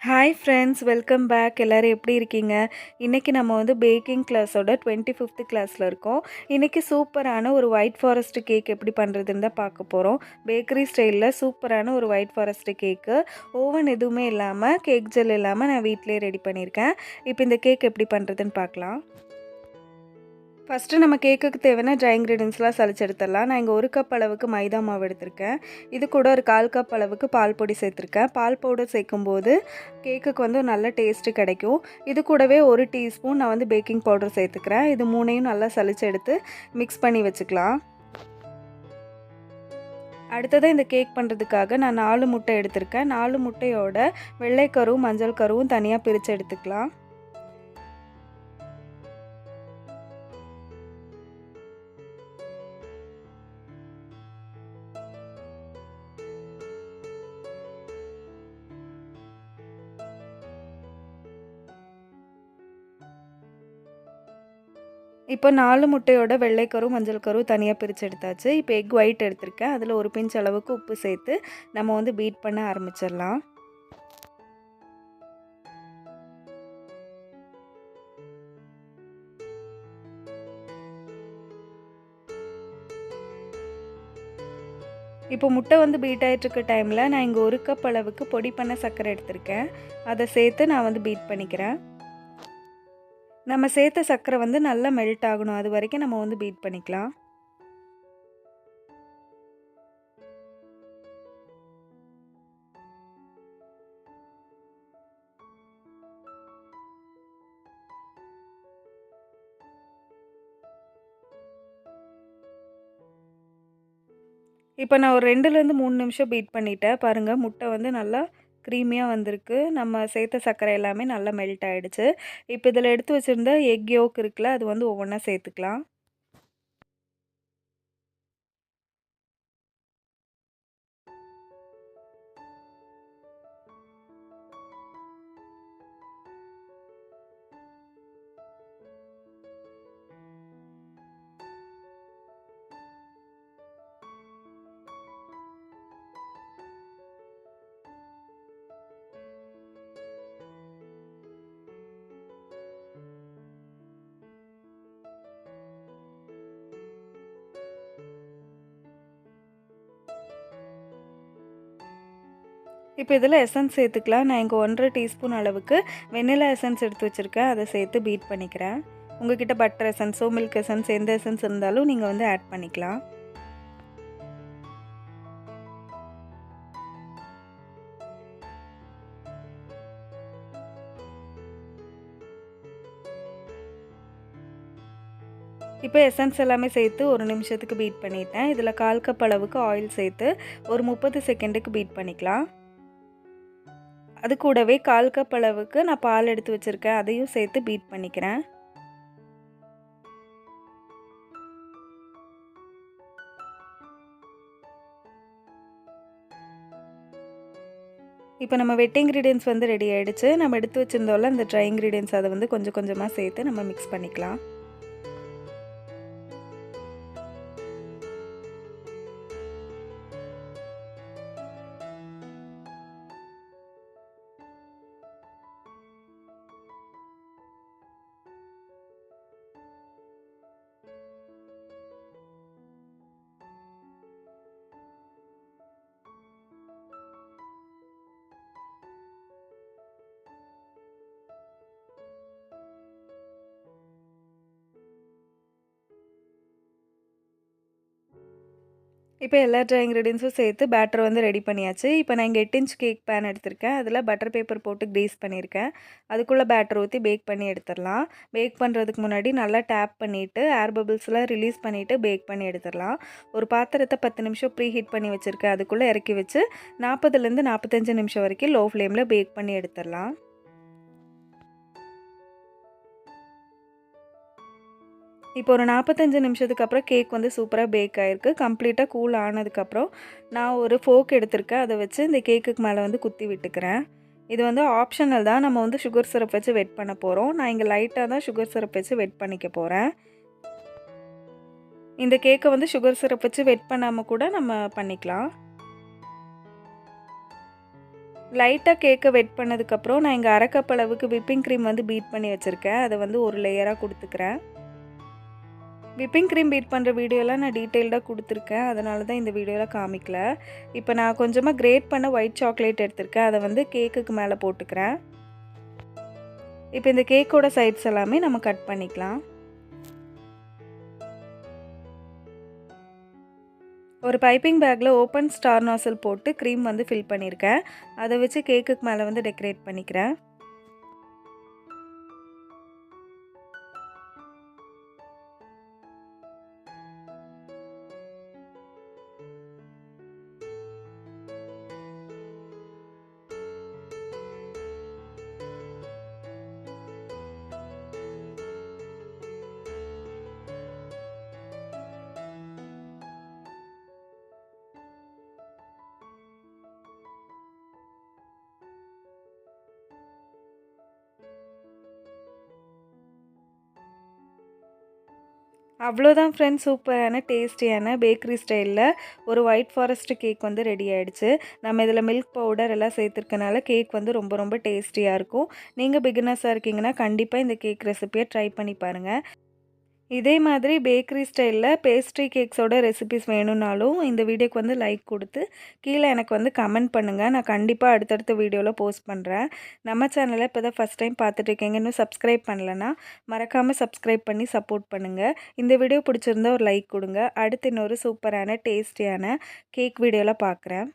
Hi friends, welcome back. எல்லோரும் எப்படி இருக்கீங்க? இன்றைக்கி நம்ம வந்து பேக்கிங் கிளாஸோட 25th கிளாஸில் இருக்கோம். இன்றைக்கி சூப்பரான ஒரு ஒயிட் ஃபாரஸ்ட் கேக் எப்படி பண்ணுறதுன்னு தான் பார்க்க போகிறோம். பேக்கரி ஸ்டைலில் சூப்பரான ஒரு ஒயிட் ஃபாரஸ்ட் கேக்கு, ஓவன் எதுவுமே இல்லாமல், கேக் ஜெல் இல்லாமல் நான் வீட்டிலேயே ரெடி பண்ணியிருக்கேன். இப்போ இந்த கேக் எப்படி பண்ணுறதுன்னு பார்க்கலாம். ஃபஸ்ட்டு நம்ம கேக்குக்கு தேவையான ட்ரை இன்க்ரீடியன்ஸ்லாம் சலிச்சு எடுத்துடலாம். நான் இங்கே 1 கப் அளவுக்கு மைதா மாவு எடுத்திருக்கேன். இது கூட ஒரு 1/4 கப் அளவுக்கு பால் பொடி சேர்த்துருக்கேன். பால் பவுடர் சேர்க்கும்போது கேக்குக்கு வந்து ஒரு நல்ல டேஸ்ட்டு கிடைக்கும். இது கூடவே 1 டீஸ்பூன் நான் வந்து பேக்கிங் பவுடர் சேர்த்துக்கிறேன். இது 3யும் நல்லா சலிச்சு எடுத்து மிக்ஸ் பண்ணி வச்சுக்கலாம். அடுத்ததாக இந்த கேக் பண்ணுறதுக்காக நான் 4 முட்டை எடுத்திருக்கேன். 4 முட்டையோட வெள்ளை கருவும் மஞ்சள் கருவும் தனியாக பிரித்து எடுத்துக்கலாம். இப்போ 4 முட்டையோட வெள்ளை கரு, மஞ்சள் கரு தனியாக பிரித்து எடுத்தாச்சு. இப்போ எக் ஒயிட் எடுத்திருக்கேன். அதில் ஒரு பிஞ்ச் அளவுக்கு உப்பு சேர்த்து நம்ம வந்து பீட் பண்ண ஆரம்பிச்சிடலாம். இப்போ முட்டை வந்து பீட் ஆகிட்டுருக்க டைமில் நான் இங்கே 1 கப் அளவுக்கு பொடி பண்ண சர்க்கரை எடுத்திருக்கேன். அதை சேர்த்து நான் வந்து பீட் பண்ணிக்கிறேன். நம்ம சேர்த்த சர்க்கரை வந்து நல்லா மெல்ட் ஆகணும். அது வரைக்கும் நம்ம வந்து பீட் பண்ணிக்கலாம். இப்போ நான் ஒரு 2லேருந்து 3 நிமிஷம் பீட் பண்ணிட்டேன். பாருங்கள், முட்டை வந்து நல்லா க்ரீமியாக வந்திருக்கு. நம்ம சேர்த்த சர்க்கரை எல்லாமே நல்லா மெல்ட் ஆகிடுச்சு. இப்போ இதில் எடுத்து வச்சுருந்த எக் யோக் இருக்குல்ல, அது வந்து ஒவ்வொன்றா சேர்த்துக்கலாம். இப்போ இதில் எசன்ஸ் சேர்த்துக்கலாம். நான் இங்கே 1½ டீஸ்பூன் அளவுக்கு வெண்ணிலா எசன்ஸ் எடுத்து வச்சுருக்கேன். அதை சேர்த்து பீட் பண்ணிக்கிறேன். உங்கள்கிட்ட பட்டர் எசன்ஸோ மில்க் எசன்ஸ் எந்த எசன்ஸ் இருந்தாலும் நீங்கள் வந்து ஆட் பண்ணிக்கலாம். இப்போ எசன்ஸ் எல்லாமே சேர்த்து 1 நிமிஷத்துக்கு பீட் பண்ணிட்டேன். இதில் 1/4 கப் அளவுக்கு ஆயில் சேர்த்து ஒரு 30 செகண்டுக்கு பீட் பண்ணிக்கலாம். அது கூடவே 1/4 கப் அளவுக்கு நான் பால் எடுத்து வச்சுருக்கேன். அதையும் சேர்த்து பீட் பண்ணிக்கிறேன். இப்போ நம்ம வெட் இன்க்ரீடியன்ஸ் வந்து ரெடி ஆகிடுச்சு. நம்ம எடுத்து வச்சுருந்தோம்ல இந்த ட்ரை இன்க்ரீடியன்ஸ், அதை வந்து கொஞ்சம் கொஞ்சமாக சேர்த்து நம்ம மிக்ஸ் பண்ணிக்கலாம். இப்போ எல்லா ட்ரை இன்க்ரீடியன்ஸும் சேர்த்து பேட்டர் வந்து ரெடி பண்ணியாச்சு. இப்போ நான் இங்கே 8 இன்ச் கேக் பேன் எடுத்திருக்கேன். அதில் பட்டர் பேப்பர் போட்டு க்ரீஸ் பண்ணியிருக்கேன். அதுக்குள்ளே பேட்டர் ஊற்றி பேக் பண்ணி எடுத்துடலாம். பேக் பண்ணுறதுக்கு முன்னாடி நல்லா டேப் பண்ணிவிட்டு ஏர் பபிள்ஸ்லாம் ரிலீஸ் பண்ணிவிட்டு பேக் பண்ணி எடுத்துடலாம். ஒரு பாத்திரத்தை 10 நிமிஷம் ப்ரீ ஹீட் பண்ணி வச்சுருக்கேன். அதுக்குள்ளே இறக்கி வச்சு 40லேருந்து 45 நிமிஷம் வரைக்கும் லோ ஃப்ளேமில் பேக் பண்ணி எடுத்துடலாம். இப்போ ஒரு 45 நிமிஷத்துக்கு அப்புறம் கேக் வந்து சூப்பராக பேக் ஆகிருக்கு. கம்ப்ளீட்டாக கூல் ஆனதுக்கப்புறம் நான் ஒரு ஃபோர்க் எடுத்திருக்கேன். அதை வச்சு இந்த கேக்குக்கு மேலே வந்து குத்தி விட்டுக்கிறேன். இது வந்து ஆப்ஷனல் தான். நம்ம வந்து சுகர் சிரப் வச்சு வெட் பண்ண போகிறோம். நான் இங்கே லைட்டாக தான் சுகர் சிரப் வச்சு வெட் பண்ணிக்க போகிறேன். இந்த கேக்கை வந்து சுகர் சிரப் வச்சு வெட் பண்ணாமல் கூட நம்ம பண்ணிக்கலாம். லைட்டாக கேக்கை வெட் பண்ணதுக்கப்புறம் நான் இங்கே 1/2 கப் அளவுக்கு விப்பிங் க்ரீம் வந்து பீட் பண்ணி வச்சுருக்கேன். அதை வந்து ஒரு லேயராக கொடுத்துக்கிறேன். விப்பிங் க்ரீம் பீட் பண்ணுற வீடியோலாம் நான் டீட்டெயில்டாக கொடுத்துருக்கேன். அதனால தான் இந்த வீடியோவில் காமிக்கல. இப்போ நான் கொஞ்சமாக கிரேட் பண்ண ஒயிட் சாக்லேட் எடுத்திருக்கேன். அதை வந்து கேக்குக்கு மேலே போட்டுக்கிறேன். இப்போ இந்த கேக்கோட சைட்ஸ் எல்லாமே நம்ம கட் பண்ணிக்கலாம். ஒரு பைப்பிங் பேக்கில் ஓப்பன் ஸ்டார் நாசல் போட்டு க்ரீம் வந்து ஃபில் பண்ணியிருக்கேன். அதை வச்சு கேக்குக்கு மேலே வந்து டெக்கரேட் பண்ணிக்கிறேன். அவ்வளோதான் ஃப்ரெண்ட்ஸ், சூப்பரான டேஸ்டியான பேக்கரி ஸ்டைலில் ஒரு ஒயிட் ஃபாரஸ்ட் கேக் வந்து ரெடி ஆகிடுச்சு. நம்ம இதில் மில்க் பவுடர் எல்லாம் சேர்த்துருக்கனால கேக் வந்து ரொம்ப ரொம்ப டேஸ்டியாக இருக்கும். நீங்கள் பிகினர்ஸாக இருக்கீங்கன்னா கண்டிப்பாக இந்த கேக் ரெசிபியை ட்ரை பண்ணி பாருங்கள். இதே மாதிரி பேக்கரி ஸ்டைலில் பேஸ்ட்ரி கேக்ஸோட ரெசிபிஸ் வேணும்னாலும் இந்த வீடியோக்கு வந்து லைக் கொடுத்து கீழே எனக்கு வந்து கமெண்ட் பண்ணுங்கள். நான் கண்டிப்பாக அடுத்தடுத்த வீடியோவில் போஸ்ட் பண்ணுறேன். நம்ம சேனலை இப்போ தான் ஃபஸ்ட் டைம் பார்த்துட்ருக்கீங்க, இன்னும் சப்ஸ்கிரைப் பண்ணலன்னா மறக்காமல் சப்ஸ்கிரைப் பண்ணி சப்போர்ட் பண்ணுங்கள். இந்த வீடியோ பிடிச்சிருந்தா ஒரு லைக் கொடுங்க. அடுத்து இன்னொரு சூப்பரான டேஸ்டியான கேக் வீடியோவில் பார்க்குறேன்.